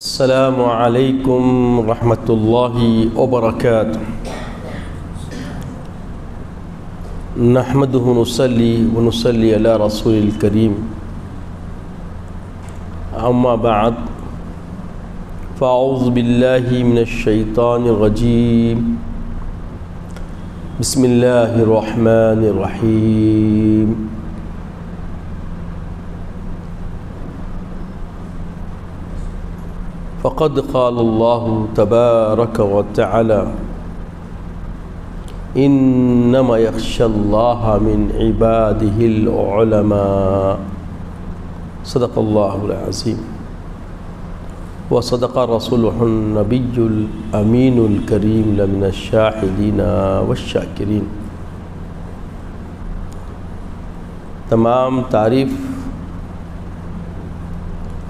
السلام علیکم ورحمۃ اللہ وبرکاتہ۔ نحمدہ ونصلی علی رسول الکریم، اما بعد فاعوذ باللہ من الشیطان الرجیم، بسم اللہ الرحمن الرحیم۔ فقد قال اللہ تبارک وتعالی انما یخشی اللہ من عبادہ العلماء، صدق اللہ العظیم وصدق رسولہ النبی الامین الکریم لمن الشاہدین والشاکرین۔ تمام تعریف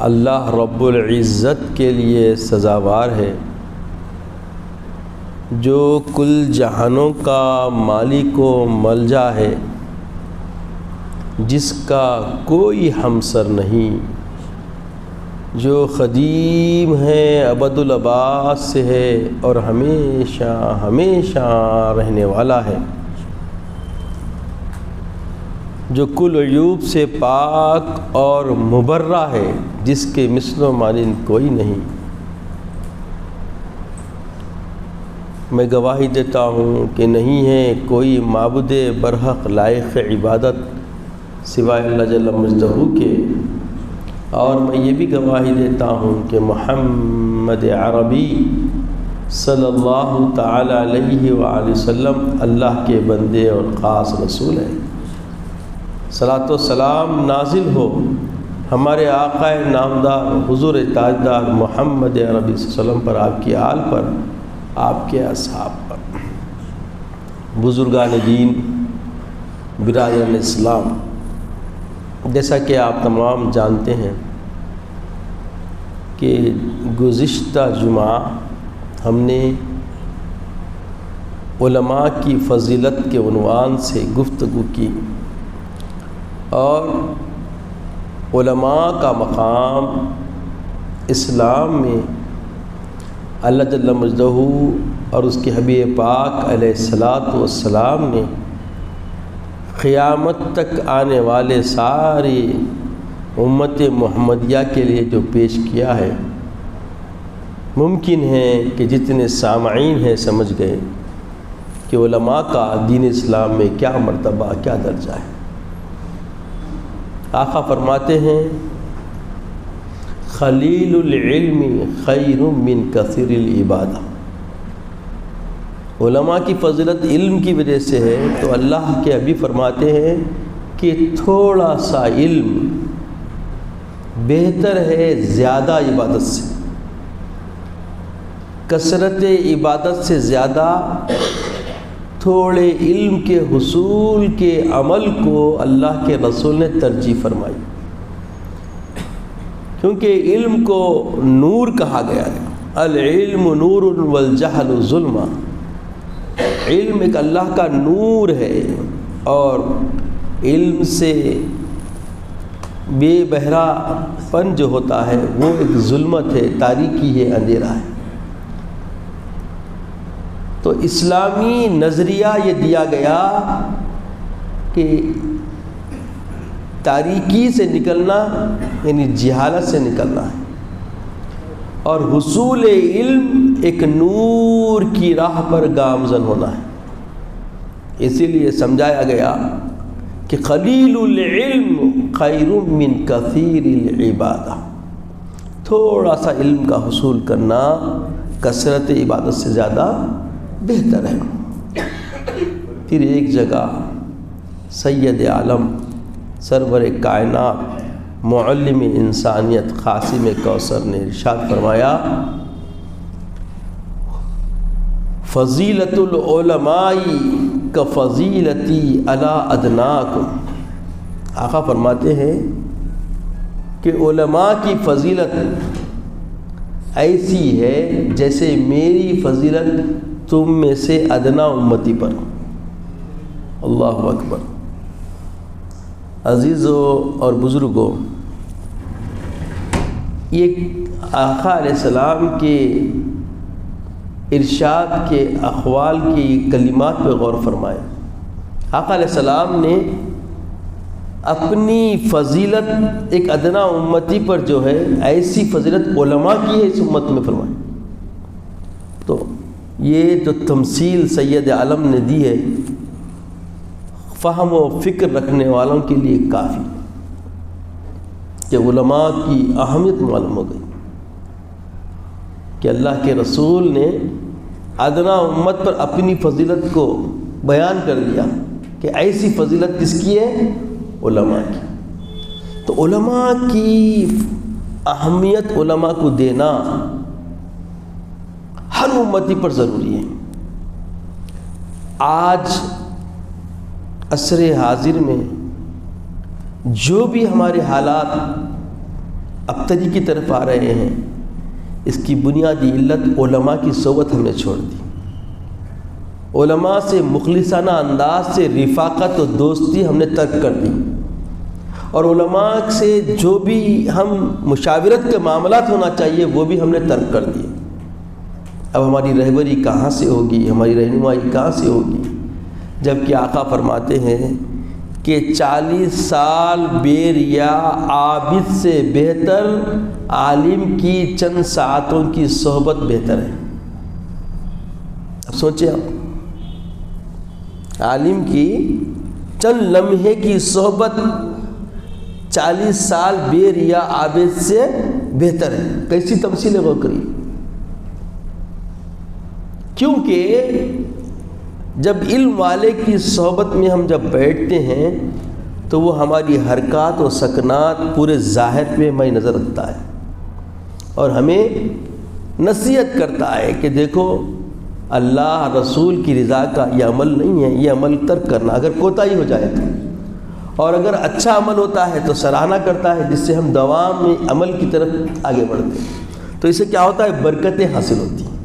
اللہ رب العزت کے لیے سزاوار ہے، جو کل جہانوں کا مالک و ملجا ہے، جس کا کوئی ہمسر نہیں، جو قدیم ہے ابد الآباد سے ہے اور ہمیشہ ہمیشہ رہنے والا ہے، جو کل عیوب سے پاک اور مبرہ ہے، جس کے مثل و مانند کوئی نہیں۔ میں گواہی دیتا ہوں کہ نہیں ہے کوئی معبود برحق لائق عبادت سوائے اللہ جل مجدہ کے، اور میں یہ بھی گواہی دیتا ہوں کہ محمد عربی صلی اللہ تعالی علیہ وآلہ وسلم اللہ کے بندے اور خاص رسول ہیں۔ صلاۃ و سلام نازل ہو ہمارے آقا نامدار حضور تاجدار محمد عربی صلی اللہ علیہ وسلم پر، آپ کی آل پر، آپ کے اصحاب پر۔ بزرگان دین، برادران اسلام، جیسا کہ آپ تمام جانتے ہیں کہ گزشتہ جمعہ ہم نے علماء کی فضیلت کے عنوان سے گفتگو کی، اور علماء کا مقام اسلام میں اللہ جل مجدہ اور اس کے حبیب پاک علیہ الصلاۃ والسلام نے قیامت تک آنے والے ساری امت محمدیہ کے لیے جو پیش کیا ہے، ممکن ہے کہ جتنے سامعین ہیں سمجھ گئے کہ علماء کا دین اسلام میں کیا مرتبہ، کیا درجہ ہے۔ آقا فرماتے ہیں خلیل العلم خیر من کثیر العبادہ۔ علماء کی فضیلت علم کی وجہ سے ہے، تو اللہ کے ابھی فرماتے ہیں کہ تھوڑا سا علم بہتر ہے زیادہ عبادت سے، کثرت عبادت سے زیادہ تھوڑے علم کے حصول کے عمل کو اللہ کے رسول نے ترجیح فرمائی، کیونکہ علم کو نور کہا گیا ہے۔ العلم نور والجہل ظلمہ، علم ایک اللہ کا نور ہے، اور علم سے بے بہرا پن جو ہوتا ہے وہ ایک ظلمت ہے، تاریکی ہے، اندھیرا ہے۔ تو اسلامی نظریہ یہ دیا گیا کہ تاریکی سے نکلنا یعنی جہالت سے نکلنا ہے، اور حصول علم ایک نور کی راہ پر گامزن ہونا ہے۔ اسی لیے سمجھایا گیا کہ قلیل العلم خیر من کثیر العبادہ، تھوڑا سا علم کا حصول کرنا کثرت عبادت سے زیادہ بہتر ہے۔ پھر ایک جگہ سید عالم سرور کائنات معلم انسانیت قاسم کوثر نے ارشاد فرمایا فضیلت العلماء کفضیلتی علی ادناکم۔ آقا فرماتے ہیں کہ علماء کی فضیلت ایسی ہے جیسے میری فضیلت تم میں سے ادنا امتی پر۔ اللہ اکبر۔ عزیزوں اور بزرگوں، یہ آقا علیہ السلام کے ارشاد کے اقوال کی کلمات پہ غور فرمائیں۔ آقا علیہ السلام نے اپنی فضیلت ایک ادنا امتی پر جو ہے ایسی فضیلت علماء کی ہے اس امت میں فرمائیں۔ تو یہ جو تمثیل سید عالم نے دی ہے فہم و فکر رکھنے والوں کے لیے کافی کہ علماء کی اہمیت معلوم ہو گئی کہ اللہ کے رسول نے ادنا امت پر اپنی فضیلت کو بیان کر دیا کہ ایسی فضیلت کس کی ہے؟ علماء کی۔ تو علماء کی اہمیت علماء کو دینا ہر امتی پر ضروری ہے۔ آج عصر حاضر میں جو بھی ہمارے حالات ابتری کی طرف آ رہے ہیں اس کی بنیادی علت علماء کی صحبت ہم نے چھوڑ دی۔ علماء سے مخلصانہ انداز سے رفاقت و دوستی ہم نے ترک کر دی، اور علماء سے جو بھی ہم مشاورت کے معاملات ہونا چاہیے وہ بھی ہم نے ترک کر دیے۔ اب ہماری رہبری کہاں سے ہوگی، ہماری رہنمائی کہاں سے ہوگی، جبکہ آقا فرماتے ہیں کہ 40 سال بیر یا عابد سے بہتر عالم کی چند ساعتوں کی صحبت بہتر ہے۔ اب سوچیں آپ، عالم کی چند لمحے کی صحبت 40 سال بیر یا عابد سے بہتر ہے۔ کیسی تمثیل ہے، غور کریے۔ کیونکہ جب علم والے کی صحبت میں ہم جب بیٹھتے ہیں تو وہ ہماری حرکات و سکنات پورے ظاہر پہ میں نظر رکھتا ہے اور ہمیں نصیحت کرتا ہے کہ دیکھو اللہ رسول کی رضا کا یہ عمل نہیں ہے، یہ عمل ترک کرنا اگر کوتاہی ہو جائے تو، اور اگر اچھا عمل ہوتا ہے تو سراہنا کرتا ہے جس سے ہم دوام میں عمل کی طرف آگے بڑھتے ہیں۔ تو اس سے کیا ہوتا ہے؟ برکتیں حاصل ہوتی ہیں۔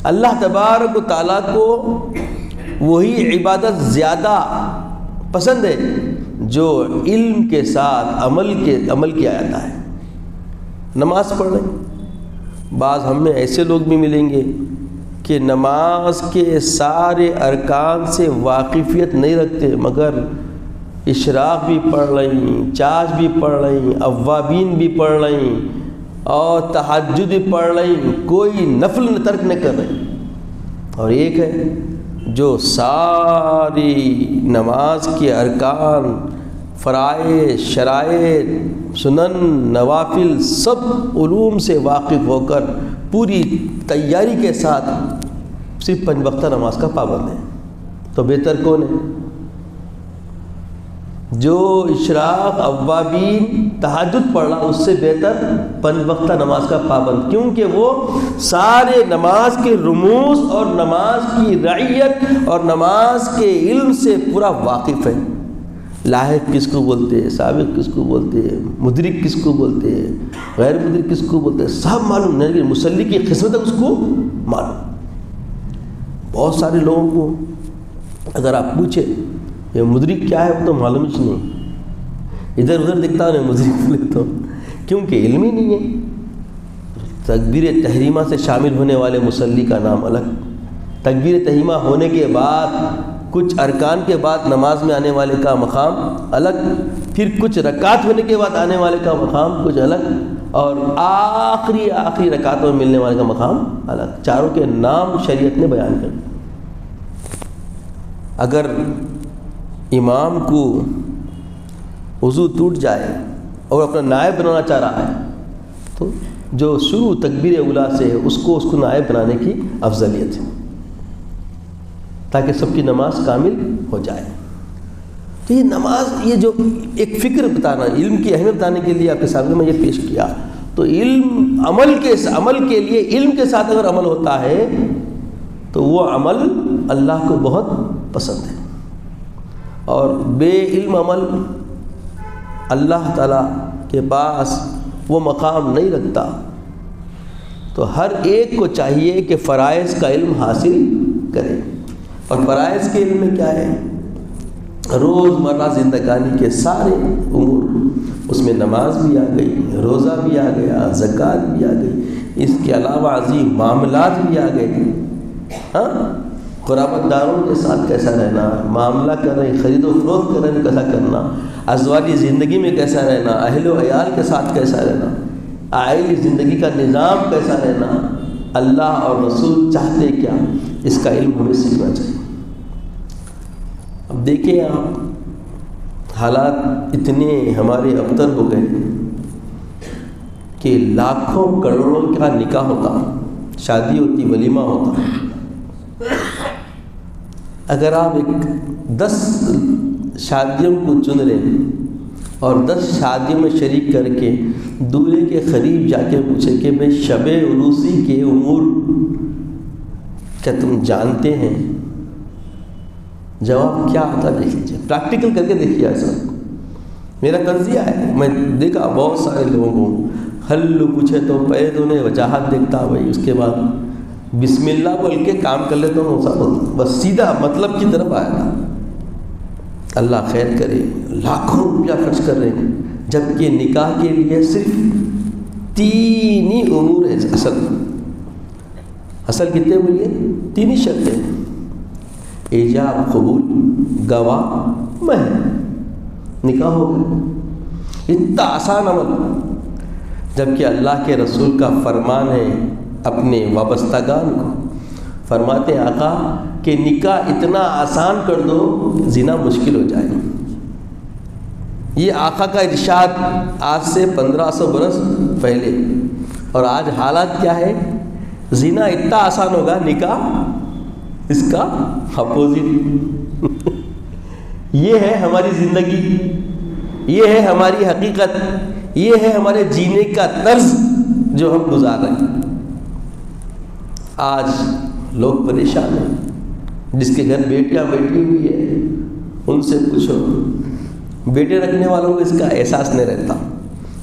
اللہ تبارک و تعالیٰ کو وہی عبادت زیادہ پسند ہے جو علم کے ساتھ عمل کیا جاتا ہے۔ نماز پڑھ رہے ہیں، بعض ہم میں ایسے لوگ بھی ملیں گے کہ نماز کے سارے ارکان سے واقفیت نہیں رکھتے، مگر اشراق بھی پڑھ رہیں، چاش بھی پڑھ رہیں، اوابین بھی پڑھ رہیں اور تہجد بھی پڑھ رہیں، کوئی نفل ترک نہیں کر رہے۔ اور ایک ہے جو ساری نماز کے ارکان، فرائض، شرائط، سنن، نوافل سب علوم سے واقف ہو کر پوری تیاری کے ساتھ صرف 5 وقتہ نماز کا پابند ہے۔ تو بہتر کون ہے؟ جو اشراق، اوابین، تہجد پڑھ رہا اس سے بہتر 5 وقتہ نماز کا پابند، کیونکہ وہ سارے نماز کے رموز اور نماز کی رعیت اور نماز کے علم سے پورا واقف ہے۔ لاحق کس کو بولتے ہیں، سابق کس کو بولتے ہیں، مدرک کس کو بولتے ہیں، غیر مدرک کس کو بولتے ہیں، سب معلوم نہیں، مصلی کی قسمت اس کو معلوم۔ بہت سارے لوگوں کو اگر آپ پوچھیں یہ مدرک کیا ہے وہ تو معلوم ہی نہیں، ادھر ادھر دکھتا ہے مدرک لیتا ہوں، کیونکہ علم ہی نہیں ہے۔ تکبیر تحریمہ سے شامل ہونے والے مصلی کا نام الگ، تکبیر تحریمہ ہونے کے بعد کچھ ارکان کے بعد نماز میں آنے والے کا مقام الگ، پھر کچھ رکعت ہونے کے بعد آنے والے کا مقام کچھ الگ، اور آخری رکعتوں میں ملنے والے کا مقام الگ۔ چاروں کے نام شریعت نے بیان کر دیا۔ اگر امام کو وضو ٹوٹ جائے اور اپنا نائب بنانا چاہ رہا ہے تو جو شروع تکبیر اولیٰ سے ہے اس کو نائب بنانے کی افضلیت ہے، تاکہ سب کی نماز کامل ہو جائے۔ تو یہ نماز، یہ جو ایک فکر بتانا، علم کی اہمیت بتانے کے لیے آپ کے سامنے میں یہ پیش کیا۔ تو علم عمل کے لیے علم کے ساتھ اگر عمل ہوتا ہے تو وہ عمل اللہ کو بہت پسند ہے، اور بے علم عمل اللہ تعالیٰ کے پاس وہ مقام نہیں رکھتا۔ تو ہر ایک کو چاہیے کہ فرائض کا علم حاصل کرے، اور فرائض کے علم میں کیا ہے؟ روز مرہ زندگانی کے سارے امور، اس میں نماز بھی آ گئی، روزہ بھی آ گیا، زکوٰۃ بھی آ گئی، اس کے علاوہ عظیم معاملات بھی آ گئے۔ ہاں، قرابت داروں کے ساتھ کیسا رہنا، معاملہ کر رہے ہیں، خرید و فروخت کر رہے ہیں، کیسا کرنا، ازواجی زندگی میں کیسا رہنا، اہل و عیال کے ساتھ کیسا رہنا، آئلی زندگی کا نظام کیسا رہنا، اللہ اور رسول چاہتے کیا، اس کا علم ہمیں سیکھنا چاہیے۔ اب دیکھیں آپ، حالات اتنے ہمارے ابتر ہو گئے کہ لاکھوں کروڑوں کا نکاح ہوتا، شادی ہوتی، ولیمہ ہوتا، اگر آپ 10 شادیوں کو چن لیں اور 10 شادیوں میں شریک کر کے دولہے کے قریب جا کے پوچھے کہ بھائی شب عروسی کے امور کیا تم جانتے ہیں، جواب کیا آتا دیکھ لیجیے، پریکٹیکل کر کے دیکھیے۔ ایسا میرا قرضیہ ہے، میں دیکھا بہت سارے لوگوں کو، حل پوچھے تو پہلے تو انہیں وجاہت دیکھتا بھائی، اس کے بعد بسم اللہ بول کے کام کر لیتا ہوں، بس سیدھا مطلب کی طرف آیا تھا۔ اللہ خیر کرے، لاکھوں روپیہ خرچ کر رہے ہیں، جبکہ نکاح کے لیے صرف 3 ہی امور ہیں۔ اصل کتنے بولیے؟ 3 ہی شرطیں، ایجاب، قبول، گواہ، مہر، نکاح ہو گیا۔ اتنا آسان عمل، جبکہ اللہ کے رسول کا فرمان ہے اپنے وابستگان کو، فرماتے ہیں آقا کہ نکاح اتنا آسان کر دو زنا مشکل ہو جائے۔ یہ آقا کا ارشاد آج سے 1500 برس پہلے، اور آج حالات کیا ہے؟ زنا اتنا آسان ہوگا، نکاح اس کا اپوزٹ۔ یہ ہے ہماری زندگی، یہ ہے ہماری حقیقت، یہ ہے ہمارے جینے کا طرز جو ہم گزار رہے ہیں۔ آج لوگ پریشان ہیں، جس کے گھر بیٹیاں بیٹھی ہوئی ہے ان سے پوچھو، بیٹے رکھنے والوں کو اس کا احساس نہیں رہتا۔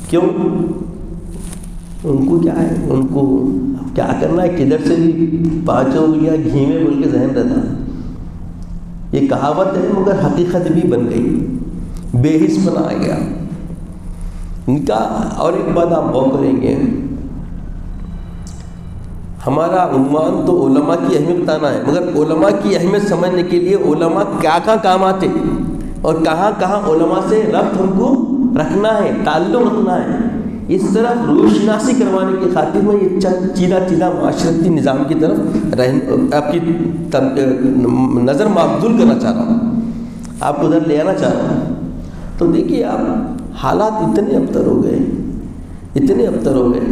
کیوں؟ ان کو کیا ہے، ان کو کیا کرنا ہے، کدھر سے بھی 5 انگلیاں گھی میں بول کے ذہن رہتا ہے۔ یہ کہاوت ہے مگر حقیقت بھی بن گئی، بے حس بنا گیا نکاح۔ اور ایک بات آپ غور کریں گے، ہمارا عنوان تو علماء کی اہمیت بتانا ہے، مگر علماء کی اہمیت سمجھنے کے لیے علماء کیا کام آتے اور کہاں کہاں علماء سے ربط ہم کو رکھنا ہے، تعلق رکھنا ہے، اس طرف روشناسی کروانے کی خاطر میں یہ چند چیزہ معاشرتی نظام کی طرف آپ کی نظر مبذول کرنا چاہ رہا ہوں، آپ کو ادھر لے آنا چاہ رہا ہوں۔ تو دیکھیے آپ، حالات اتنے ابتر ہو گئے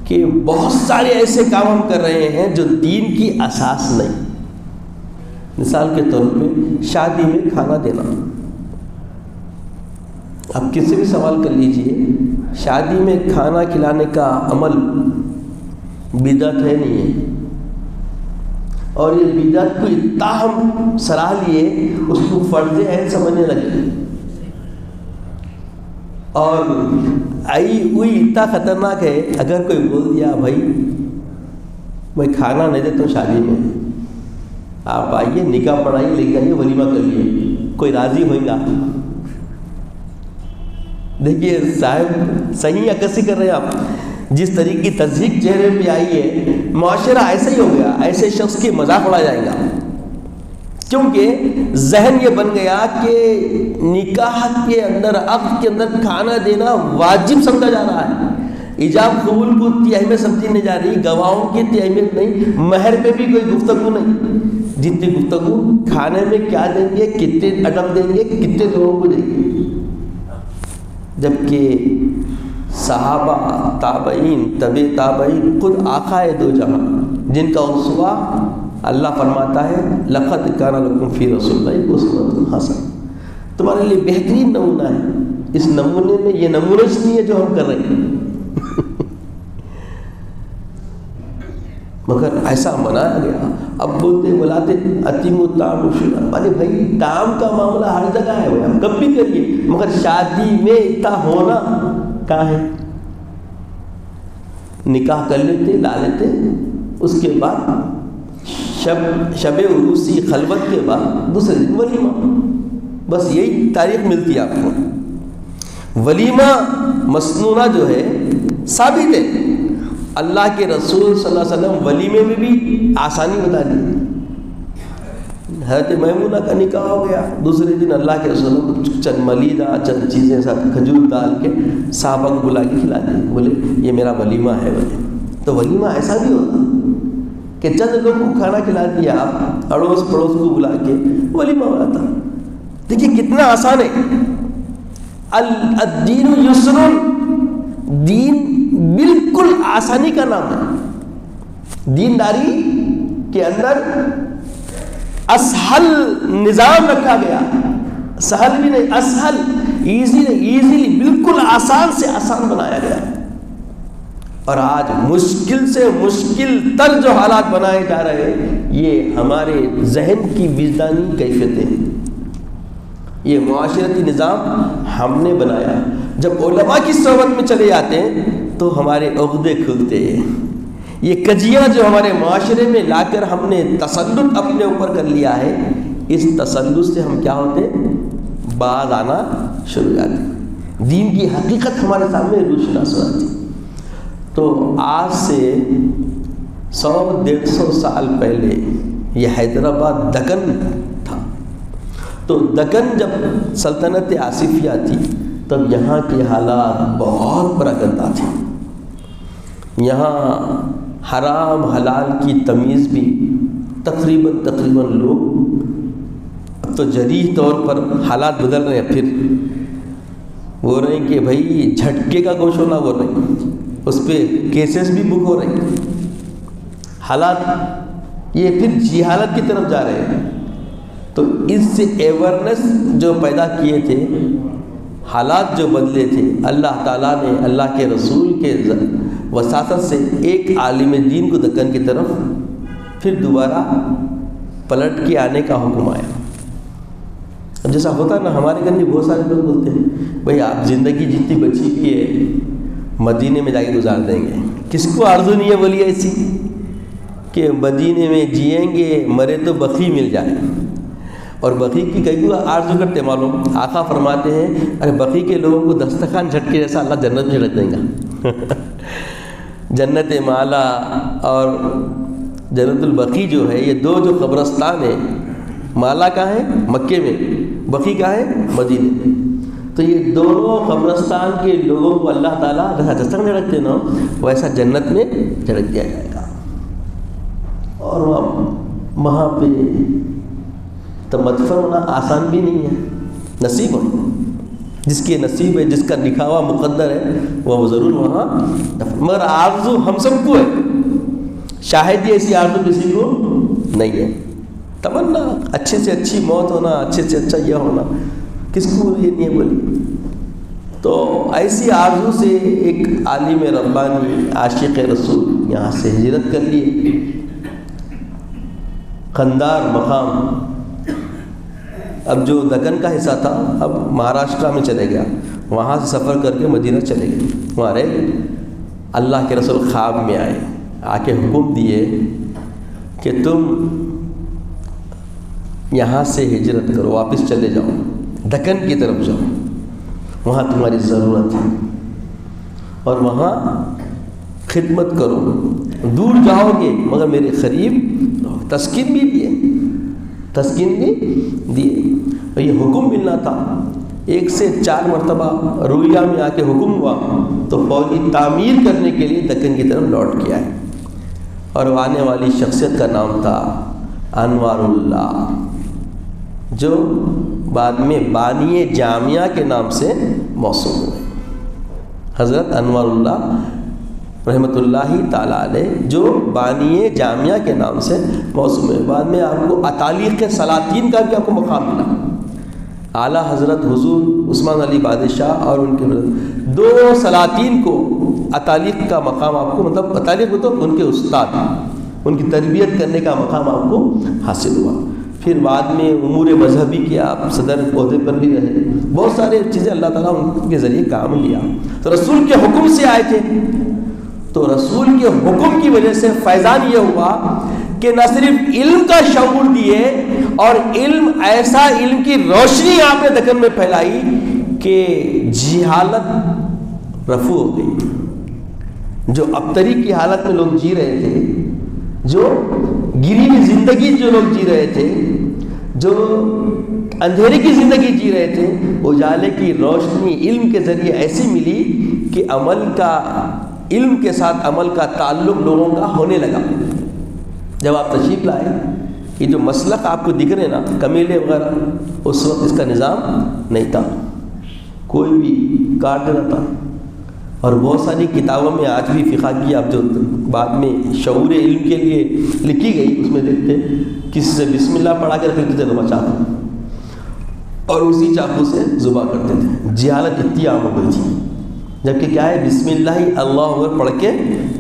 کہ بہت سارے ایسے کام ہم کر رہے ہیں جو دین کی اساس نہیں۔ مثال کے طور پہ شادی میں کھانا دینا، آپ کسی بھی سوال کر لیجئے، شادی میں کھانا کھلانے کا عمل بدعت ہے نہیں ہے؟ اور یہ بدعت کو اتنا ہم سراہ لیے، اس کو فرض عین سمجھنے لگے، اور اتنا خطرناک ہے، اگر کوئی بول دیا بھائی میں کھانا نہیں دیتا ہوں شادی میں، آپ آئیے نکاح پڑھائیے، لے کے آئیے، ولیمہ کر لیے، کوئی راضی ہوئے گا؟ دیکھیے صاحب، صحیح عکاسی کر رہے ہیں آپ، جس طریقے کی تصدیق چہرے پہ آئی ہے، معاشرہ ایسا ہی ہو گیا، ایسے شخص کی مذاق اڑایا جائے گا، کیونکہ ذہن یہ بن گیا کہ نکاح کے اندر، عقد کے اندر کھانا دینا واجب سمجھا جا رہا ہے، ایجاب قبول کو اتنی اہمیت سمجھی نہیں جا رہی، گواہوں کی اتنی اہمیت نہیں، مہر پہ بھی کوئی گفتگو نہیں، جتنی گفتگو کھانے میں کیا دیں گے، کتنے اٹم دیں گے، کتنے لوگوں کو دیں گے۔ جبکہ صحابہ، تابعین، طبع تابعین، خود آقا دو جہاں، جن کا اسوہ اللہ فرماتا ہے لقد کان لکم فی رسول اللہ اسوۃ حسنہ، تمہارے لیے بہترین نمونہ ہے۔ اس نمونے میں یہ نمونش نہیں ہے جو ہم کر رہے ہیں، مگر ایسا منایا گیا۔ اب بولتے بلاتے اتیم الطعام والشراب، ارے بھائی طعام کا معاملہ ہر جگہ ہے، ہم کب بھی کریے، مگر شادی میں اتنا ہونا کہاں ہے؟ نکاح کر لیتے، لا لیتے، اس کے بعد شب عروسی خلوت کے بعد دوسرے دن ولیمہ، بس یہی تاریخ ملتی ہے آپ کو۔ ولیمہ مسنونہ جو ہے ثابت ہے، اللہ کے رسول صلی اللہ علیہ وسلم ولیمے میں بھی آسانی بتا دی۔ حضرت میمونہ کا نکاح ہو گیا، دوسرے دن اللہ کے رسول چند ملیدہ چند چیزیں ساتھ کھجور ڈال کے صحابہ کو بلا کے کھلا دی، بولے یہ میرا ولیمہ ہے بولے۔ تو ولیمہ ایسا بھی ہوتا کہ چند لوگ کو کھانا کھلا دیا، آپ اڑوس پڑوس کو بلا کے ولیمہ ہو جاتا۔ دیکھیے کتنا آسان ہے۔ الدین یسر، دین بالکل آسانی کا نام ہے۔ دینداری کے اندر اسہل نظام رکھا گیا، سہل بھی نہیں، اسہل، ایزیلی بالکل آسان سے آسان بنایا گیا۔ اور آج مشکل سے مشکل تر جو حالات بنائے جا رہے ہیں، یہ ہمارے ذہن کی وجدانی کیفیتیں ہیں، یہ معاشرتی نظام ہم نے بنایا۔ جب علماء کی صحبت میں چلے جاتے ہیں تو ہمارے عقدے کھلتے ہیں۔ یہ کجیاں جو ہمارے معاشرے میں لا کر ہم نے تسلط اپنے اوپر کر لیا ہے، اس تسلط سے ہم کیا ہوتے ہیں؟ باز آنا شروع ہو جاتے ہیں، دین کی حقیقت ہمارے سامنے روشناس ہو جاتی۔ تو آج سے 100-150 سال پہلے یہ حیدرآباد دکن تھا۔ تو دکن جب سلطنت آصفیہ تھی تب یہاں کے حالات بہت پراگندہ تھے۔ یہاں حرام حلال کی تمیز بھی تقریباً لوگ اب تو جریح طور پر حالات بدل رہے ہیں، پھر بول رہے ہیں کہ بھائی جھٹکے کا گوشت ہونا بول رہے ہیں، اس پہ کیسز بھی بک ہو رہے ہیں، حالات یہ پھر جہالت کی طرف جا رہے ہیں۔ تو اس سے ایورنس جو پیدا کیے تھے، حالات جو بدلے تھے، اللہ تعالیٰ نے اللہ کے رسول کے وساطت سے ایک عالم دین کو دکن کی طرف پھر دوبارہ پلٹ کے آنے کا حکم آیا۔ اب جیسا ہوتا نا، ہمارے گھر میں بہت سارے لوگ بولتے ہیں بھائی آپ زندگی جتنی بچی کی ہے مدینے میں جا کے گزار دیں گے۔ کس کو آرزو نہیں ہے بولیے ایسی کہ مدینے میں جئیں گے، مرے تو بقی مل جائے۔ اور بقی کی کئی کو آرزو کرتے معلوم، آقا فرماتے ہیں ارے بقی کے لوگوں کو دسترخوان جھٹکے جیسا اللہ جنت میں جھٹک دیں گا۔ جنت مالا اور جنت البقی جو ہے، یہ دو جو قبرستان ہیں، مالا کا ہے مکے میں، بقی کا ہے مدینے میں، تو یہ دونوں قبرستان کے لوگوں کو اللہ تعالیٰ جیسا دسترخوان جھٹکتے نا ویسا جنت میں جھٹک دیا جائے گا۔ اور وہاں پہ مدفن ہونا آسان بھی نہیں ہے، نصیب ہے، جس کے نصیب ہے، جس کا لکھا ہوا مقدر ہے وہ ضرور وہاں، مگر آرزو ہم سب کو ہے، شاہد یہ ایسی آرزو کسی کو نہیں ہے۔ تمنا اچھے سے اچھی موت ہونا، اچھے سے اچھا یہ ہونا، کس کو یہ نہیں ہے بولی؟ تو ایسی آرزو سے ایک عالم ربانی عاشق رسول یہاں سے ہجرت کر لیے، قندار مقام، اب جو دکن کا حصہ تھا اب مہاراشٹرا میں چلے گیا، وہاں سے سفر کر کے مدینہ چلے گئے، وہاں رہے۔ اللہ کے رسول خواب میں آئے، آ کے حکم دیے کہ تم یہاں سے ہجرت کرو، واپس چلے جاؤ، دکن کی طرف جاؤ، وہاں تمہاری ضرورت ہے اور وہاں خدمت کرو، دور جاؤ گے مگر میرے قریب رہو۔ تسکین بھی دیے، تسکین بھی دیے، اور یہ حکم ملنا تھا۔ 1 سے 4 مرتبہ رویہ میں آ کے حکم ہوا تو فوری تعمیر کرنے کے لیے دکن کی طرف لوٹ کے آئے، اور وہ آنے والی شخصیت کا نام تھا انوار اللہ، جو بعد میں بانی جامعہ کے نام سے موسوم ہوئے۔ حضرت انوار اللہ رحمۃ اللہ تعالیٰ علیہ جو بانی جامعہ کے نام سے موسوم ہے۔ بعد میں آپ کو اتالیق سلاطین کا بھی آپ کو مقام ملا، اعلیٰ حضرت حضور عثمان علی بادشاہ اور ان کے 2 سلاطین کو اتالیق کا مقام آپ کو، مطلب اتالیق تو ان کے استاد، ان کی تربیت کرنے کا مقام آپ کو حاصل ہوا۔ پھر بعد میں امور مذہبی کے آپ صدر عہدے پر بھی رہے، بہت سارے چیزیں اللہ تعالیٰ ان کے ذریعے کام لیا۔ تو رسول کے حکم سے آئے تھے، تو رسول کے حکم کی وجہ سے فیضان یہ ہوا کہ نہ صرف علم کا شعور دیے، اور علم ایسا، علم کی روشنی آپ نے دکن میں پھیلائی کہ جہالت رفع ہو گئی. جو ابتری کی حالت میں لوگ جی رہے تھے، جو گری ہوئی زندگی جو لوگ جی رہے تھے، جو اندھیرے کی زندگی جی رہے تھے، اجالے کی روشنی علم کے ذریعے ایسی ملی کہ علم کے ساتھ عمل کا تعلق لوگوں کا ہونے لگا. جب آپ تشریف لائے، یہ جو مسلک آپ کو دکھ رہے نا، کمیلے وغیرہ، اس وقت اس کا نظام نہیں تھا، کوئی بھی کاٹ دینا تھا. اور بہت ساری کتابوں میں آج بھی فقہ کی آپ جو بعد میں شعور علم کے لیے لکھی گئی، اس میں دیکھتے کسی سے بسم اللہ پڑھا کے رکھتے تھے تو چاقو، اور اسی چاقو سے ذبح کرتے تھے. جہالت اتنی عام ہو گئی تھی. جبکہ کیا ہے، بسم اللہ اللہ اکبر پڑھ کے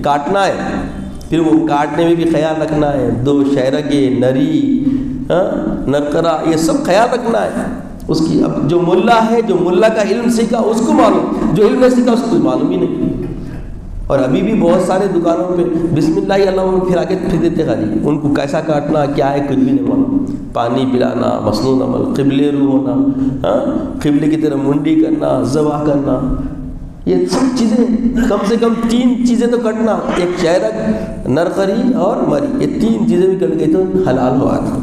کاٹنا ہے، پھر وہ کاٹنے میں بھی خیال رکھنا ہے، 2 شہرگے، نری، نقرہ، یہ سب خیال رکھنا ہے. اس کی اب جو ملا ہے، جو ملا کا علم سیکھا اس کو معلوم، جو علم نہیں سیکھا اس کو کچھ معلوم ہی نہیں. اور ابھی بھی بہت سارے دکانوں پہ بسم اللہ اللہ پھر آگے پھر دیتے خالی، ان کو کیسا کاٹنا کیا ہے کچھ بھی نہیں معلوم. پانی پلانا، مسنون عمل، قبلے رو ہونا، قبلے کی طرف منڈی کرنا، ذبح کرنا، یہ سب چیزیں کم سے کم 3 چیزیں تو کٹنا، ایک چہرک، نرقری اور مری، یہ 3 چیزیں بھی کٹ گئی تو حلال ہوا تھا.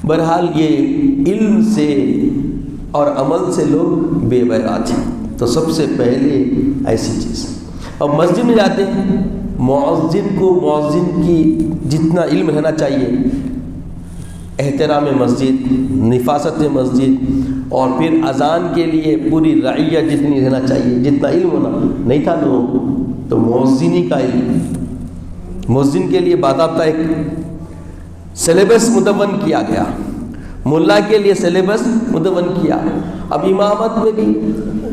بہرحال یہ علم سے اور عمل سے لوگ بے بہرا تھے. تو سب سے پہلے ایسی چیز. اب مسجد میں جاتے ہیں، مؤذن کو مؤذن کی جتنا علم رہنا چاہیے، احترام مسجد، نفاست مسجد، اور پھر اذان کے لیے پوری رعیت جتنی رہنا چاہیے، جتنا علم ہونا نہیں تھا لوگوں کو. تو مؤذنی کا علم، مؤذن کے لیے باضابطہ ایک سلیبس مدون کیا گیا، ملا کے لیے سلیبس مدون کیا. اب امامت میں بھی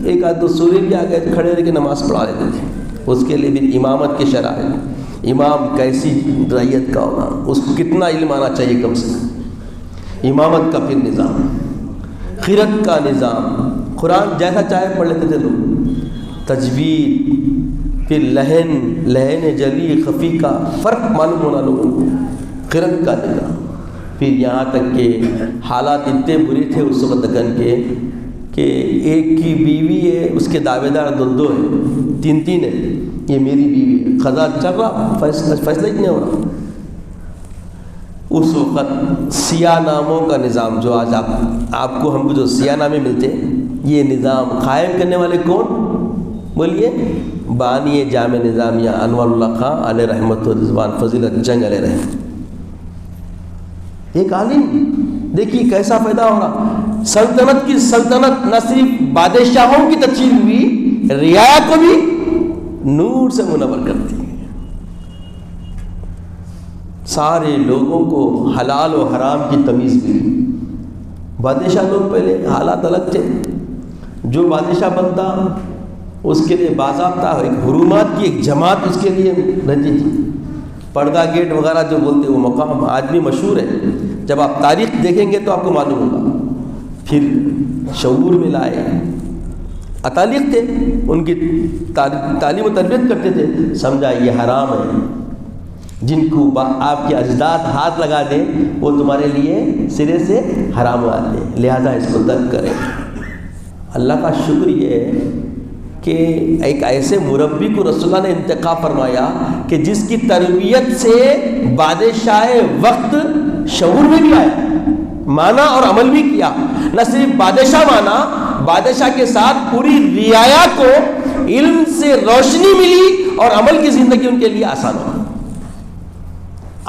ایک آدھ 2 سورے بھی آ گئے، کھڑے رہ کے نماز پڑھا لیتے تھے. اس کے لیے بھی امامت کے شرائط، امام کیسی رعیت کا ہونا، اس کو کتنا علم آنا چاہیے کم سے کم. امامت کا پھر نظام، قرأت کا نظام، قرآن جیسا چاہے پڑھ لیتے تھے لوگ. تجوید، پھر لہن جلی خفی کا فرق معلوم ہونا لوگوں کو، قرأت کا نظام. پھر یہاں تک کہ حالات اتنے برے تھے اس وقت دکن کے کہ ایک کی بیوی ہے، اس کے دعوے دار 2 ہیں، 3 ہیں، یہ میری بیوی ہے، قضا چل رہا، فیصلہ ہی نہیں ہو رہا. اس وقت سیاہ ناموں کا نظام، جو آج آپ کو ہم کو جو سیاہ نامے ملتے ہیں، یہ نظام قائم کرنے والے کون بولیے؟ بانی جامع نظامیہ انور اللہ خان علیہ رحمت و رضوان فضیلت جنگ علیہ رحمت. ایک عالم، دیکھیے کیسا پیدا ہو رہا. سلطنت کی سلطنت نہ صرف بادشاہوں کی تشکیل ہوئی، رعایا کو بھی نور سے منور کرتی ہے. سارے لوگوں کو حلال و حرام کی تمیز ملی. بادشاہ لوگ پہلے حالات الگ تھے. جو بادشاہ بنتا اس کے لیے باضابطہ ایک حرمات کی ایک جماعت اس کے لیے رہتی تھی. پردہ گیٹ وغیرہ جو بولتے وہ مقام آج بھی مشہور ہے. جب آپ تاریخ دیکھیں گے تو آپ کو معلوم ہوگا. پھر شعور میں لائے، اتالیق تھے، ان کی تعلیم و تربیت کرتے تھے، سمجھا یہ حرام ہے، جن کو آپ کے اجداد ہاتھ لگا دیں وہ تمہارے لیے سرے سے حرام ہو آتے ہیں، لہذا اس کو ترک کریں. اللہ کا شکر یہ ہے کہ ایک ایسے مربی کو رسول اللہ نے انتخاب فرمایا کہ جس کی تربیت سے بادشاہ وقت شعور میں بھی آیا، مانا اور عمل بھی کیا. نہ صرف بادشاہ مانا، بادشاہ کے ساتھ پوری رعایا کو علم سے روشنی ملی اور عمل کی زندگی ان کے لیے آسان ہو.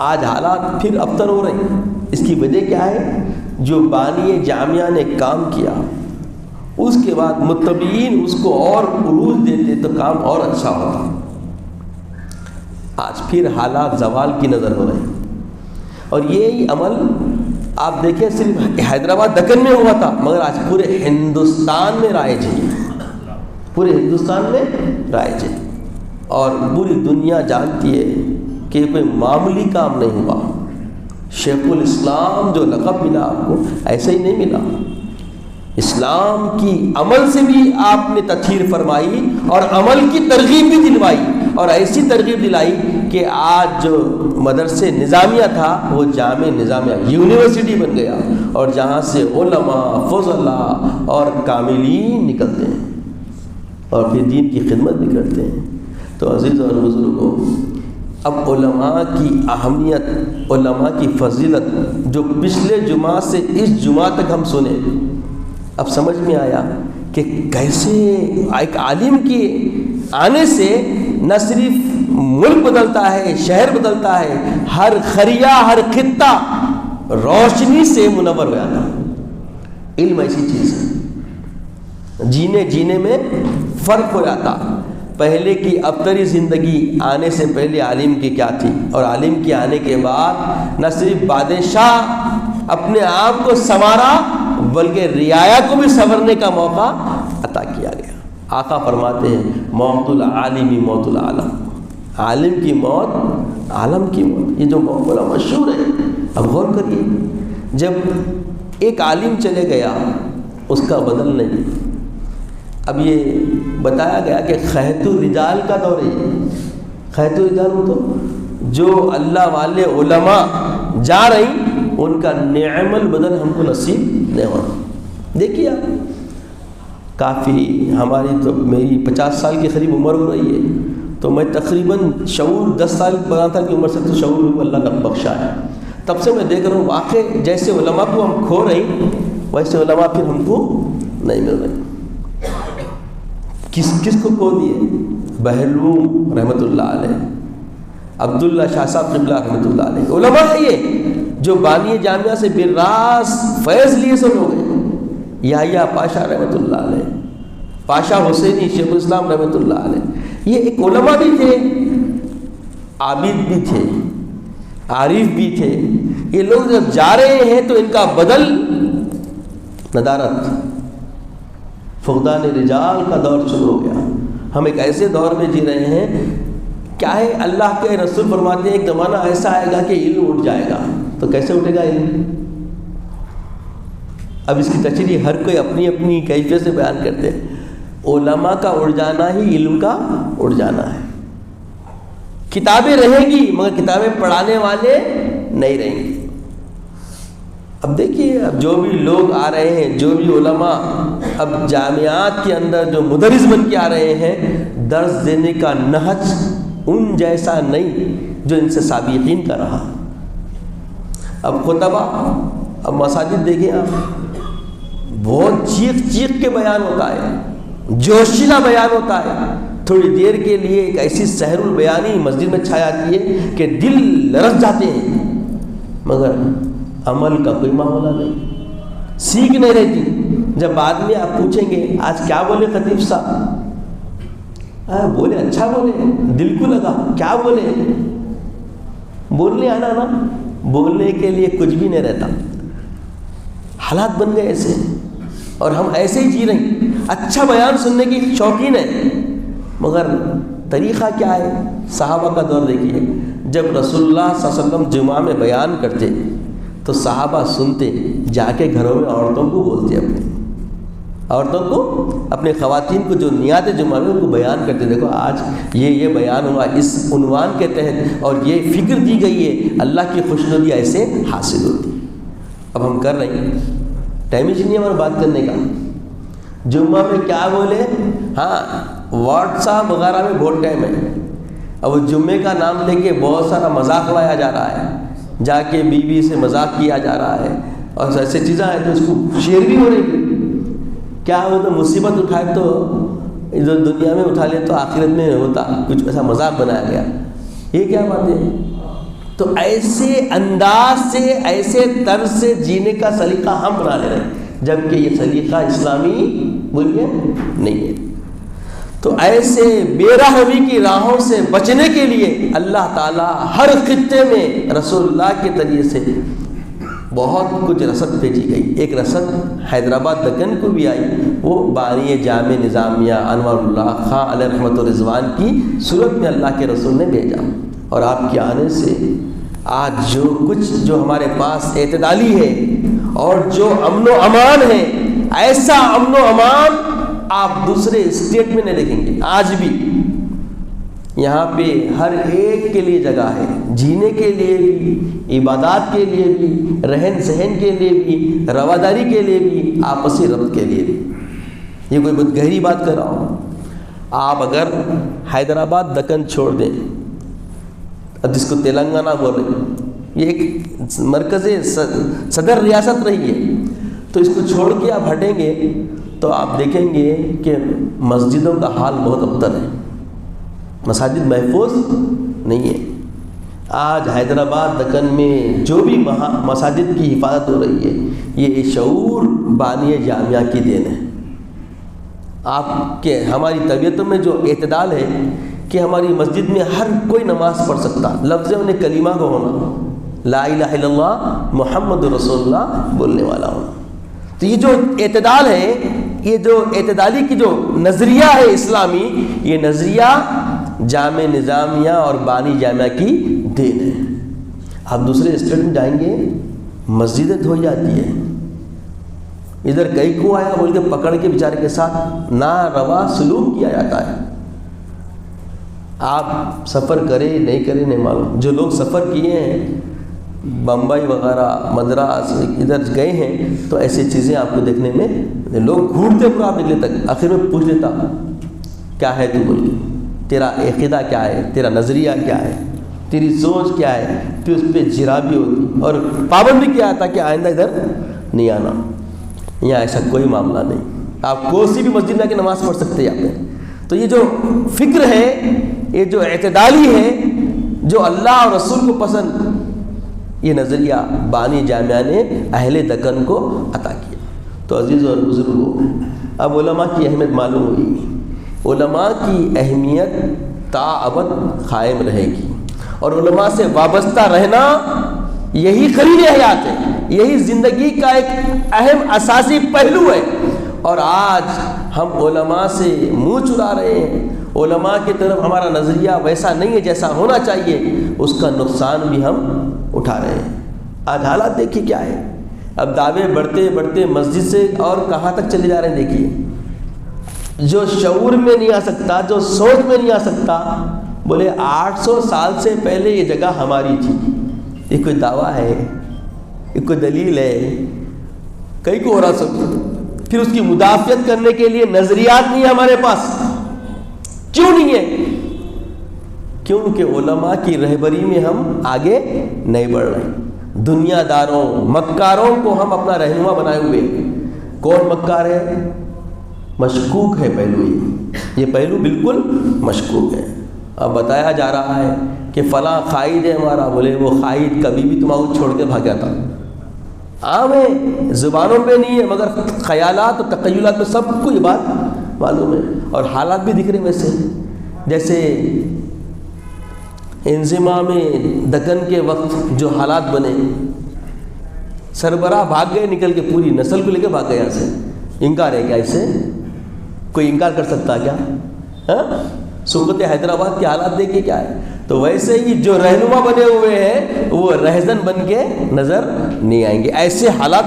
آج حالات پھر ابتر ہو رہے ہیں. اس کی وجہ کیا ہے؟ جو بانی جامعہ نے کام کیا، اس کے بعد متبعین اس کو اور عروج دیتے تو کام اور اچھا ہوتا. آج پھر حالات زوال کی نظر ہو رہے ہیں. اور یہی عمل آپ دیکھیں صرف حیدرآباد دکن میں ہوا تھا، مگر آج پورے ہندوستان میں رائج ہے، پورے ہندوستان میں رائج ہے. اور پوری دنیا جانتی ہے کہ کوئی معمولی کام نہیں ہوا. شیخ الاسلام جو لقب ملا آپ کو ایسے ہی نہیں ملا. اسلام کی عمل سے بھی آپ نے تطہیر فرمائی اور عمل کی ترغیب بھی دلوائی. اور ایسی ترغیب دلائی کہ آج جو مدرسے نظامیہ تھا وہ جامع نظامیہ یونیورسٹی بن گیا، اور جہاں سے علماء، فضلاء اور کاملین نکلتے ہیں اور پھر دین کی خدمت بھی کرتے ہیں۔ تو عزیز اور بزرگوں، اب علماء کی اہمیت، علماء کی فضیلت جو پچھلے جمعہ سے اس جمعہ تک ہم سنے، اب سمجھ میں آیا کہ کیسے ایک عالم کے آنے سے نہ صرف ملک بدلتا ہے، شہر بدلتا ہے، ہر خریہ، ہر خطہ روشنی سے منور ہو جاتا۔ علم ایسی چیز ہے، جینے میں فرق ہو جاتا۔ پہلے کی ابتری زندگی آنے سے پہلے عالم کی کیا تھی، اور عالم کے آنے کے بعد نہ صرف بادشاہ اپنے آپ کو سنوارا بلکہ رعایا کو بھی سنورنے کا موقع عطا کیا گیا۔ آقا فرماتے ہیں موت العالم موت العالم، عالم کی موت عالم کی موت، یہ جو بڑا مشہور ہے۔ اب غور کریے، جب ایک عالم چلے گیا اس کا بدل نہیں۔ اب یہ بتایا گیا کہ خیت الرجال کا دور ہے۔ خیت الرجال تو جو اللہ والے علماء جا رہی ان کا نعم البدل ہم کو نصیب نہیں ہونا۔ دیکھیے آپ، کافی ہماری تو میری 50 سال کے قریب عمر ہو رہی ہے، تو میں تقریباً شعور 10 سال 12 سال کی عمر سے تو شعور اللہ نے بخشا ہے۔ تب سے میں دیکھ رہا ہوں واقع جیسے علماء کو ہم کھو رہے ویسے علماء پھر ہم کو نہیں مل رہے۔ کس کو کھو دیے؟ بہلوم رحمۃ اللہ علیہ، عبداللہ شاہ صاحب قبلہ رحمۃ اللہ علیہ، علماء ہے یہ جو بانی جامعہ سے بالراس فیض لیے سے لوگ ہیں۔ یحییٰ پاشا رحمۃ اللہ علیہ، پاشا حسینی شیخ الاسلام رحمۃ اللہ علیہ، یہ ایک علماء بھی تھے، عابد بھی تھے، عارف بھی تھے۔ یہ لوگ جب جا رہے ہیں تو ان کا بدل ندارت، فقدان رجال کا دور شروع ہو گیا۔ ہم ایک ایسے دور میں جی رہے ہیں، کیا ہے اللہ کے رسول فرماتے ہیں ایک زمانہ ایسا آئے گا کہ علم اٹھ جائے گا۔ تو کیسے اٹھے گا علم؟ اب اس کی تشریح ہر کوئی اپنی اپنی کیفیت سے بیان کرتے ہیں۔ علماء کا اڑ جانا ہی علم کا اڑ جانا ہے۔ کتابیں رہیں گی مگر کتابیں پڑھانے والے نہیں رہیں گے۔ اب دیکھیے، اب جو بھی لوگ آ رہے ہیں، جو بھی علماء اب جامعات کے اندر جو مدرس بن کے آ رہے ہیں، درس دینے کا نہج ان جیسا نہیں جو ان سے سابقین کا رہا۔ اب خطبہ، اب مساجد دیکھیں آپ، بہت چیخ کے بیان ہوتا ہے، جوشیلا بیان ہوتا ہے۔ تھوڑی دیر کے لیے ایک ایسی سحر البیانی مسجد میں چھا جاتی ہے کہ دل لرز جاتے ہیں، مگر عمل کا کوئی معاملہ نہیں، سیکھ نہیں رہتی۔ جب بعد میں آپ پوچھیں گے آج کیا بولے خطیب صاحب، بولے اچھا بولے، دل کو لگا، کیا بولے؟ بولنے آنا نا، بولنے کے لیے کچھ بھی نہیں رہتا۔ حالات بن گئے ایسے، اور ہم ایسے ہی جی رہے ہیں۔ اچھا بیان سننے کی شوقین ہے، مگر طریقہ کیا ہے؟ صحابہ کا دور دیکھیے، جب رسول اللہ صلی اللہ علیہ وسلم جمعہ میں بیان کرتے تو صحابہ سنتے، جا کے گھروں میں عورتوں کو بولتے، اپنے عورتوں کو، اپنے خواتین کو جو نیات جمعہ میں ان کو بیان کرتے، دیکھو آج یہ بیان ہوا اس عنوان کے تحت، اور یہ فکر دی گئی ہے، اللہ کی خوشنودی ایسے حاصل ہوتی۔ اب ہم کر رہے ہیں، ٹائم ہی نہیں ہمارا بات کرنے کا۔ جمعہ میں کیا بولے؟ ہاں، واٹس ایپ وغیرہ میں بہت ٹائم ہے۔ اب وہ جمعے کا نام لے کے بہت سارا مذاق اڑایا جا رہا ہے، جا کے بیوی سے مذاق کیا جا رہا ہے، اور ایسے چیزیں ہیں تو اس کو شیئر بھی ہو رہی ہے۔ کیا وہ تو مصیبت اٹھائے تو جو دنیا میں اٹھا لے تو آخرت میں ہوتا، کچھ ایسا مذاق بنایا گیا، یہ کیا بات ہے؟ تو ایسے انداز سے، ایسے طرز سے جینے کا سلیقہ ہم بنا لے رہے ہیں، جبکہ یہ سلیقہ اسلامی بولیے نہیں ہے۔ تو ایسے بے رحمی کی راہوں سے بچنے کے لیے اللہ تعالیٰ ہر خطے میں رسول اللہ کے ذریعے سے بہت کچھ رسد بھیجی گئی۔ ایک رسد حیدرآباد دکن کو بھی آئی، وہ بانی جامع نظامیہ انوار اللہ خان علیہ رحمت و رضوان کی صورت میں اللہ کے رسول نے بھیجا، اور آپ کے آنے سے آج جو کچھ جو ہمارے پاس اعتدالی ہے اور جو امن و امان ہے، ایسا امن و امان آپ دوسرے اسٹیٹ میں نہیں دیکھیں گے۔ آج بھی یہاں پہ ہر ایک کے لیے جگہ ہے، جینے کے لیے بھی، عبادات کے لیے بھی، رہن سہن کے لیے بھی، رواداری کے لیے بھی، آپسی ربط کے لیے بھی۔ یہ کوئی بہت گہری بات کر رہا ہوں۔ آپ اگر حیدرآباد دکن چھوڑ دیں، اب جس کو تلنگانہ بول رہے ہیں، یہ ایک مرکز صدر ریاست رہی ہے، تو اس کو چھوڑ کے آپ ہٹیں گے تو آپ دیکھیں گے کہ مسجدوں کا حال بہت ابتر ہے، مساجد محفوظ نہیں ہے۔ آج حیدرآباد دکن میں جو بھی مساجد کی حفاظت ہو رہی ہے، یہ شعور بانی جامعہ کی دین ہے۔ آپ کے ہماری طبیعتوں میں جو اعتدال ہے کہ ہماری مسجد میں ہر کوئی نماز پڑھ سکتا، لفظ انہیں کلمہ کو ہونا، لا الہ الا اللہ محمد رسول اللہ بولنے والا ہونا۔ تو یہ جو اعتدال ہے، یہ جو اعتدالی کی جو نظریہ ہے اسلامی، یہ نظریہ جامع نظامیہ اور بانی جامعہ کی دین ہے۔ آپ دوسرے اسٹیٹ میں جائیں گے، مسجدیں دھوئی جاتی ہیں، ادھر کئی کو آیا بول کے پکڑ کے بیچارے کے ساتھ ناروا سلوک کیا جاتا ہے۔ آپ سفر کریں نہیں کریں نہیں معلوم، جو لوگ سفر کیے ہیں بمبئی وغیرہ مدراس ادھر گئے ہیں تو ایسی چیزیں آپ کو دیکھنے میں لوگ گھومتے پورا نکلے تک، آخر میں پوچھ لیتا کیا ہے تو بول کے، تیرا عقیدہ کیا ہے، تیرا نظریہ کیا ہے، تیری سوچ کیا ہے، پھر اس پہ جرابی ہوتی اور پابند بھی کیا تھا کہ آئندہ ادھر نہیں آنا۔ یہاں ایسا کوئی معاملہ نہیں، آپ کوئی بھی مسجد میں آ کے نماز پڑھ سکتے ہیں یہاں پہ۔ تو یہ جو فکر ہے، یہ جو اعتدالی ہے، جو اللہ اور رسول کو پسند، یہ نظریہ بانی جامعہ نے اہل دکن کو عطا کیا۔ تو عزیز اور بزرگوں، اب علماء کی اہمیت معلوم ہوئی، علماء کی اہمیت تا ابد قائم رہے گی، اور علماء سے وابستہ رہنا یہی خلیل حیات ہے، یہی زندگی کا ایک اہم اساسی پہلو ہے۔ اور آج ہم علماء سے منہ چرا رہے ہیں، علماء کی طرف ہمارا نظریہ ویسا نہیں ہے جیسا ہونا چاہیے، اس کا نقصان بھی ہم اٹھا رہے ہیں۔ آج حالات دیکھیے کیا ہے، اب دعوے بڑھتے بڑھتے مسجد سے اور کہاں تک چلے جا رہے ہیں۔ دیکھیے، جو شعور میں نہیں آ سکتا، جو سوچ میں نہیں آ سکتا، بولے 800 سال سے پہلے یہ جگہ ہماری تھی، یہ کوئی دعویٰ ہے، یہ کوئی دلیل ہے؟ کئی کو ہو رہا سب، پھر اس کی مدافعت کرنے کے لیے نظریات نہیں ہے ہمارے پاس۔ کیوں نہیں ہے؟ کیونکہ علماء کی رہبری میں ہم آگے نہیں بڑھ رہے، دنیا داروں مکاروں کو ہم اپنا رہنما بنائے ہوئے۔ کون مکار ہے؟ مشکوک ہے پہلو، یہ پہلو بالکل مشکوک ہے۔ اب بتایا جا رہا ہے کہ فلاں قائد ہے ہمارا، بولے وہ قائد کبھی بھی تمہیں چھوڑ کے بھاگ جاتا۔ عام ہے، زبانوں پہ نہیں ہے، مگر خیالات اور تخیلات میں سب کو یہ بات معلوم ہے، اور حالات بھی دکھ رہے ہیں ویسے۔ جیسے انضمام دکن کے وقت جو حالات بنے، سربراہ بھاگ گئے نکل کے، پوری نسل کو لے کے بھاگ گئے یہاں سے۔ انکار ہے کیا اس سے؟ کوئی انکار کر سکتا ہے کیا؟ ہاں، سقوط حیدرآباد کے حالات دیکھیے کیا ہے۔ تو ویسے ہی جو رہنما بنے ہوئے ہیں وہ رہزن بن کے نظر نہیں آئیں گے۔ ایسے حالات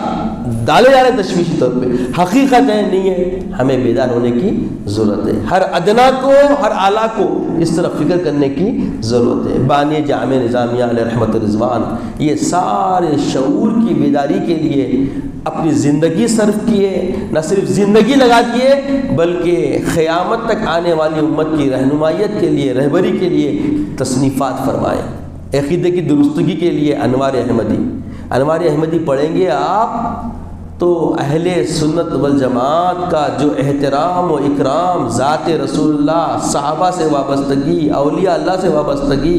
ڈالے جا رہے ہیں تشویشی طور پہ، حقیقت ہے نہیں ہے، ہمیں بیدار ہونے کی ضرورت ہے۔ ہر ادنا کو، ہر اعلیٰ کو اس طرف فکر کرنے کی ضرورت ہے۔ بانی جامع نظامیہ علیہ رحمت رضوان یہ سارے شعور کی بیداری کے لیے اپنی زندگی صرف کیے، نہ صرف زندگی لگا دیے بلکہ قیامت تک آنے والی امت کی رہنمائیت کے لیے، رہبری کے لیے تصنیفات فرمائے۔ عقیدے کی درستگی کے لیے انوار احمدی پڑھیں گے آپ تو اہل سنت والجماعت کا جو احترام و اکرام، ذات رسول اللہ، صحابہ سے وابستگی، اولیاء اللہ سے وابستگی،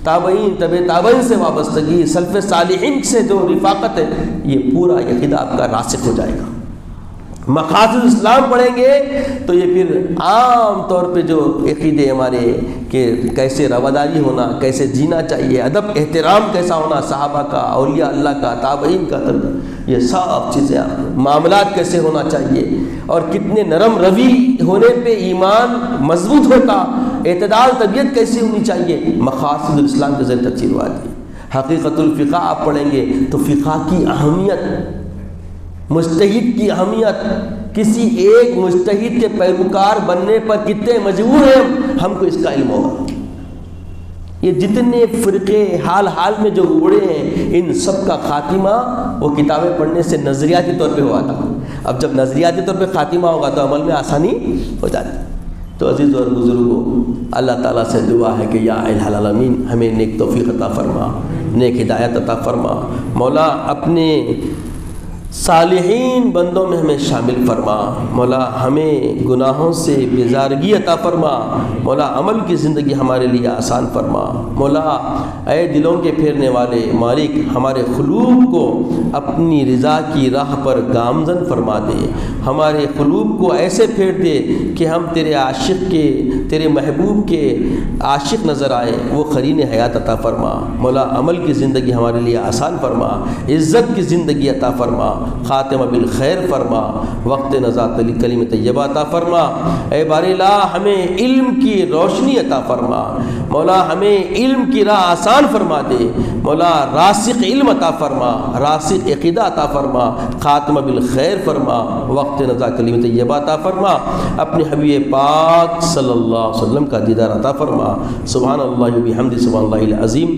تابعین، تابعین سے وابستگی، سلف صالحین سے جو رفاقت ہے، یہ پورا عقیدہ آپ کا راسخ ہو جائے گا۔ مقاصد اسلام پڑھیں گے تو یہ پھر عام طور پہ جو عقیدے ہمارے کہ کیسے رواداری ہونا، کیسے جینا چاہیے، ادب احترام کیسا ہونا صحابہ کا، اولیاء اللہ کا، تابعین کا، یہ سب چیزیں، معاملات کیسے ہونا چاہیے، اور کتنے نرم روی ہونے پہ ایمان مضبوط ہوتا، اعتدال طبیعت کیسی ہونی چاہیے، مقاصد الاسلام کے ذریعے تفصیل ہوتی ہے۔ حقیقت الفقہ آپ پڑھیں گے تو فقہ کی اہمیت، مجتہد کی اہمیت، کسی ایک مجتہد کے پیروکار بننے پر کتنے مجبور ہیں ہم کو اس کا علم ہوگا۔ یہ جتنے فرقے حال حال میں جو اڑے ہیں ان سب کا خاتمہ وہ کتابیں پڑھنے سے نظریاتی طور پہ ہوا تھا. اب جب نظریاتی طور پہ خاتمہ ہوگا تو عمل میں آسانی ہو جاتی. تو عزیز اور بزرگوں، اللہ تعالیٰ سے دعا ہے کہ یا الہ العالمین ہمیں نیک توفیق عطا فرما، نیک ہدایت عطا فرما. مولا اپنے صالحین بندوں میں ہمیں شامل فرما. مولا ہمیں گناہوں سے بیزارگی عطا فرما. مولا عمل کی زندگی ہمارے لیے آسان فرما. مولا اے دلوں کے پھیرنے والے مالک، ہمارے قلوب کو اپنی رضا کی راہ پر گامزن فرما دے. ہمارے قلوب کو ایسے پھیر دے کہ ہم تیرے عاشق کے، تیرے محبوب کے عاشق نظر آئے. وہ قرین حیات عطا فرما. مولا عمل کی زندگی ہمارے لیے آسان فرما. عزت کی زندگی عطا فرما. خاتمہ بالخیر فرما. وقت نزاعت کلیم طیبہ عطا فرما. اے باری اللہ ہمیں علم کی روشنی عطا فرما. مولا ہمیں علم کی راہ آسان فرما دے. مولا راسخ علم عطا فرما، راسخ عقیدہ عطا فرما. خاتمہ بالخیر فرما. وقت نزاعت کلیم طیبہ عطا فرما. اپنے حبیب پاک صلی اللہ علیہ وسلم کا دیدار عطا فرما. سبحان اللہ و بحمدہ، سبحان اللہ العظیم.